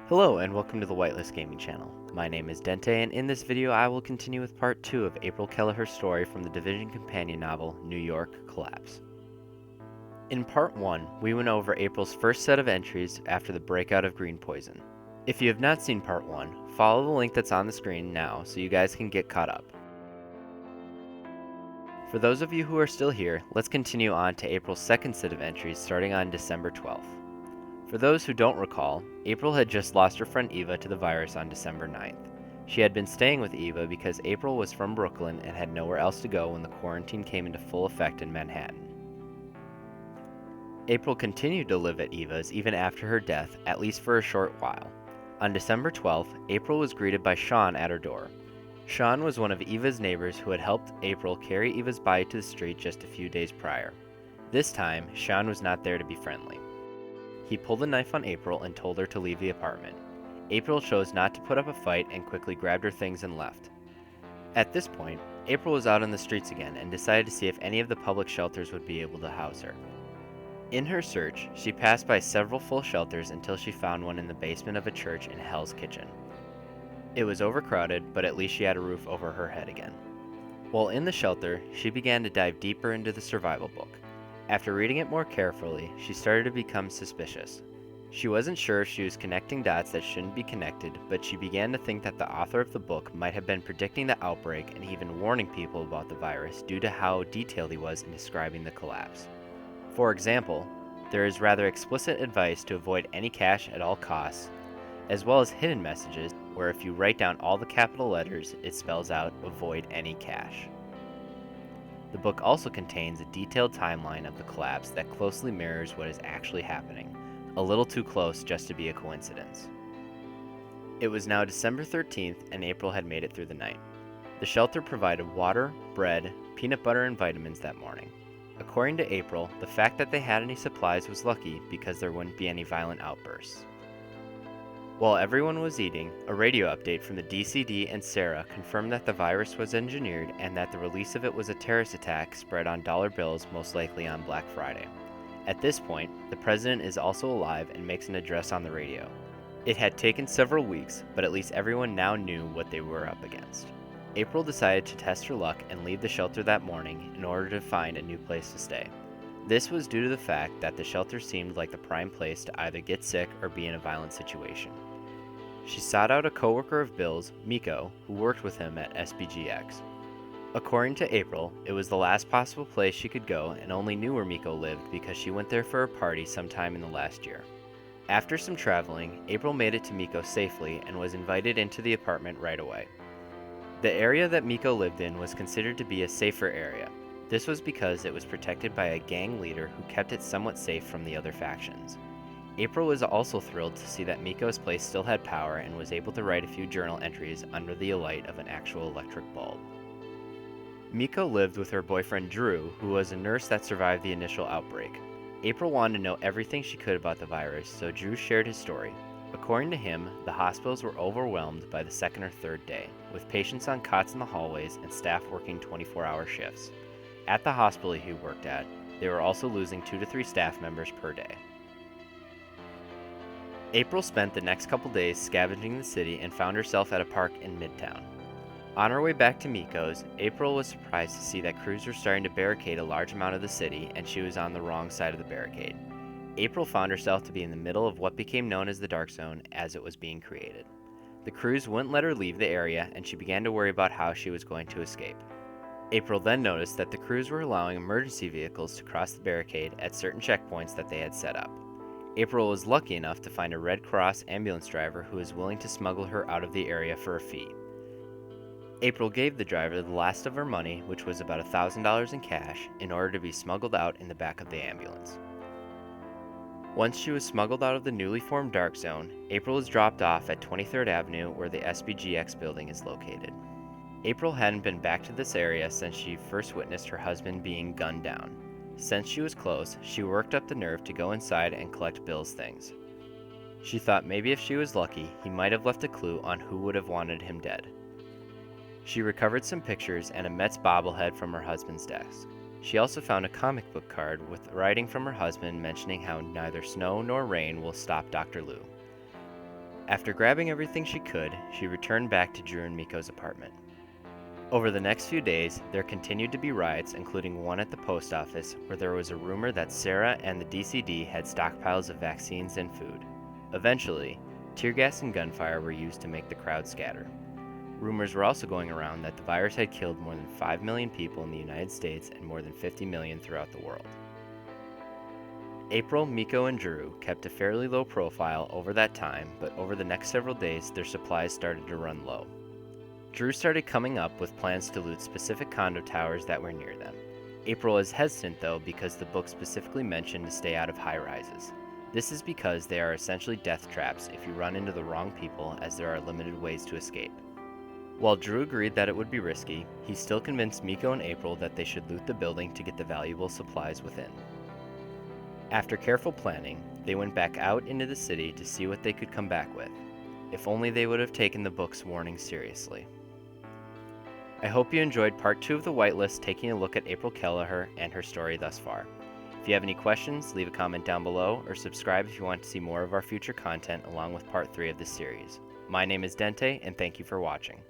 Hello and welcome to the Whitelist Gaming channel. My name is Dentay and in this video I will continue with part 2 of April Kelleher's story from the Division companion novel, New York Collapse. In part 1, we went over April's first set of entries after the breakout of green poison. If you have not seen part 1, follow the link that's on the screen now so you guys can get caught up. For those of you who are still here, let's continue on to April's second set of entries starting on December 12th. For those who don't recall, April had just lost her friend Eva to the virus on December 9th. She had been staying with Eva because April was from Brooklyn and had nowhere else to go when the quarantine came into full effect in Manhattan. April continued to live at Eva's even after her death, at least for a short while. On December 12th, April was greeted by Sean at her door. Sean was one of Eva's neighbors who had helped April carry Eva's body to the street just a few days prior. This time, Sean was not there to be friendly. He pulled a knife on April and told her to leave the apartment. April chose not to put up a fight and quickly grabbed her things and left. At this point, April was out on the streets again and decided to see if any of the public shelters would be able to house her. In her search, she passed by several full shelters until she found one in the basement of a church in Hell's Kitchen. It was overcrowded, but at least she had a roof over her head again. While in the shelter, she began to dive deeper into the survival book. After reading it more carefully, she started to become suspicious. She wasn't sure if she was connecting dots that shouldn't be connected, but she began to think that the author of the book might have been predicting the outbreak and even warning people about the virus due to how detailed he was in describing the collapse. For example, there is rather explicit advice to avoid any cash at all costs, as well as hidden messages where if you write down all the capital letters, it spells out avoid any cash. The book also contains a detailed timeline of the collapse that closely mirrors what is actually happening, a little too close just to be a coincidence. It was now December 13th and April had made it through the night. The shelter provided water, bread, peanut butter, and vitamins that morning. According to April, the fact that they had any supplies was lucky because there wouldn't be any violent outbursts. While everyone was eating, a radio update from the DCD and Sarah confirmed that the virus was engineered and that the release of it was a terrorist attack spread on dollar bills, most likely on Black Friday. At this point, the president is also alive and makes an address on the radio. It had taken several weeks, but at least everyone now knew what they were up against. April decided to test her luck and leave the shelter that morning in order to find a new place to stay. This was due to the fact that the shelter seemed like the prime place to either get sick or be in a violent situation. She sought out a coworker of Bill's, Miko, who worked with him at SBGX. According to April, it was the last possible place she could go and only knew where Miko lived because she went there for a party sometime in the last year. After some traveling, April made it to Miko safely and was invited into the apartment right away. The area that Miko lived in was considered to be a safer area. This was because it was protected by a gang leader who kept it somewhat safe from the other factions. April was also thrilled to see that Miko's place still had power and was able to write a few journal entries under the light of an actual electric bulb. Miko lived with her boyfriend Drew, who was a nurse that survived the initial outbreak. April wanted to know everything she could about the virus, so Drew shared his story. According to him, the hospitals were overwhelmed by the second or third day, with patients on cots in the hallways and staff working 24-hour shifts. At the hospital he worked at, they were also losing 2 to 3 staff members per day. April spent the next couple days scavenging the city and found herself at a park in Midtown. On her way back to Miko's, April was surprised to see that crews were starting to barricade a large amount of the city and she was on the wrong side of the barricade. April found herself to be in the middle of what became known as the Dark Zone as it was being created. The crews wouldn't let her leave the area and she began to worry about how she was going to escape. April then noticed that the crews were allowing emergency vehicles to cross the barricade at certain checkpoints that they had set up. April was lucky enough to find a Red Cross ambulance driver who was willing to smuggle her out of the area for a fee. April gave the driver the last of her money, which was about $1,000 in cash, in order to be smuggled out in the back of the ambulance. Once she was smuggled out of the newly formed Dark Zone, April was dropped off at 23rd Avenue where the SBGX building is located. April hadn't been back to this area since she first witnessed her husband being gunned down. Since she was close, she worked up the nerve to go inside and collect Bill's things. She thought maybe if she was lucky, he might have left a clue on who would have wanted him dead. She recovered some pictures and a Mets bobblehead from her husband's desk. She also found a comic book card with writing from her husband mentioning how neither snow nor rain will stop Dr. Lou. After grabbing everything she could, she returned back to Drew and Miko's apartment. Over the next few days, there continued to be riots, including one at the post office where there was a rumor that Sarah and the DCD had stockpiles of vaccines and food. Eventually, tear gas and gunfire were used to make the crowd scatter. Rumors were also going around that the virus had killed more than 5 million people in the United States and more than 50 million throughout the world. April, Miko, and Drew kept a fairly low profile over that time, but over the next several days, their supplies started to run low. Drew started coming up with plans to loot specific condo towers that were near them. April is hesitant though because the book specifically mentioned to stay out of high rises. This is because they are essentially death traps if you run into the wrong people, as there are limited ways to escape. While Drew agreed that it would be risky, he still convinced Miko and April that they should loot the building to get the valuable supplies within. After careful planning, they went back out into the city to see what they could come back with. If only they would have taken the book's warning seriously. I hope you enjoyed part 2 of the Whitelist, taking a look at April Kelleher and her story thus far. If you have any questions, leave a comment down below, or subscribe if you want to see more of our future content along with part 3 of this series. My name is Dentay, and thank you for watching.